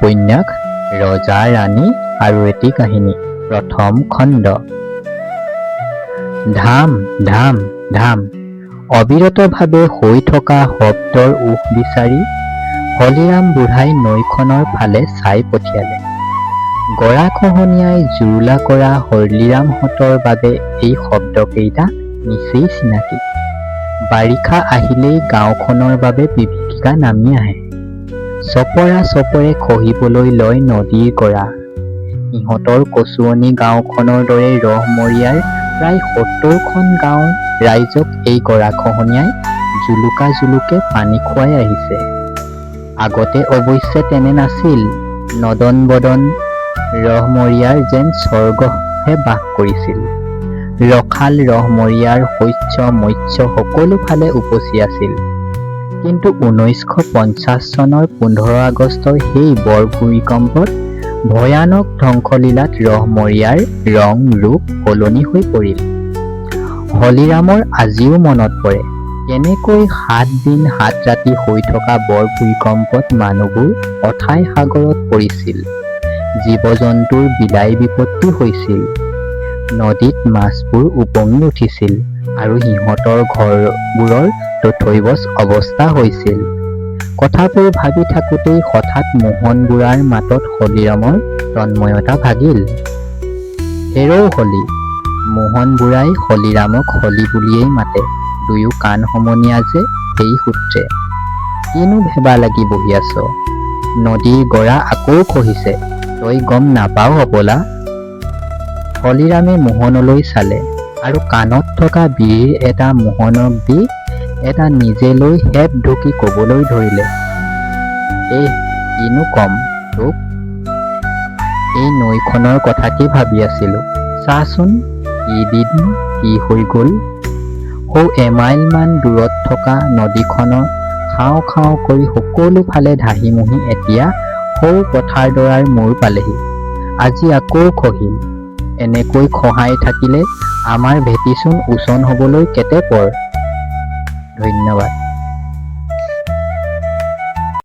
উপন্যাস ৰজা ৰাণী আৰু এটি কাহিনী প্ৰথম খণ্ড। ধাম ধাম ধাম অবিৰতভাৱে হৈ থকা শব্দৰ উশ বিচাৰি হলিৰাম বুঢ়াই নৈখনৰ ফালে চাই পঠিয়ালে। গৰাখহনীয়াই জুৰুলা কৰা হলিৰামহঁতৰ বাবে এই শব্দকেইটা নিচেই চিনাকি। বাৰিষা আহিলেই গাঁওখনৰ বাবে বিভীষিকা নামি আহে। চপৰা চপৰে খহিবলৈ লয় নদীৰ গৰা। সিহঁতৰ কচুৱনী গাঁওখনৰ দৰে ৰহমৰীয়াৰ প্ৰায় ৭০খন গাঁৱৰ ৰাইজক এই গৰাখহনীয়াই জুলুকা জুলুকে পানী খুৱাই আহিছে। আগতে অৱশ্যে তেনে নাছিল। নদন বদন ৰহমৰীয়াৰ যেন স্বৰ্গহে বাস কৰিছিল। ৰখাল ৰহমৰীয়াৰ শস্য মৎস্য সকলো ফালে উপচি আছিল। কিন্তু ১৯৫০ চনৰ ১৫ আগষ্টৰ সেই বৰ ভূমিকম্পত ভয়ানক ধ্বংসলীলাত ৰহমৰীয়াৰ ৰং ৰূপ সলনি হৈ পৰিল। হলিৰামৰ আজিও মনত পৰে কেনেকৈ ৭ দিন ৭ ৰাতি হৈ থকা বৰ ভূমিকম্পত মানুহবোৰ অথাই সাগৰত পৰিছিল। জীৱ-জন্তুৰ বিলাই বিপত্তি হৈছিল। নদীত মাছবোৰ উপঙি উঠিছিল আৰু সিহঁতৰ ঘৰবোৰৰ তথৈবচ অৱস্থা হৈছিল। কথাবোৰ ভাবি থাকোঁতেই হঠাৎ মোহন বুঢ়াৰ মাতত হলিৰামৰ তন্ময়তা ভাগিল। হেৰৌ হলি। মোহন বুঢ়াই হলিৰামক হলি বুলিয়েই মাতে। দুয়ো কাণ সমনীয়া যে সেই সূত্ৰে। কিনো ভেবা লাগি বহি আছ? নদীৰ গৰা আকৌ খহিছে, তই গম নাপাৱ হবলা? হলিৰামে মোহনলৈ চালে আৰু কাণত থকা বিৰিৰ এটা মোহনক দি এটা নিজে লৈ হেপ ঢুকি কবলৈ ধৰিলে, কিনো কম তোক? এই নৈখনৰ কথাকে ভাবি আছিলো। চাচোন কি দিন কি হৈ গল। সৌ এমাইলমান দূৰত থকা নদীখনৰ খাওঁ খাওঁ কৰি সকলো ফালে ধাহিমুহি এতিয়া সৌ পথাৰডৰাৰ মূৰ পালেহি। আজি আকৌ খহিল। এনেকৈ খহাই থাকিলে আমাৰ ভেটিচোন ওচন হবলৈ কেতে পৰ। ধন্যবাদ।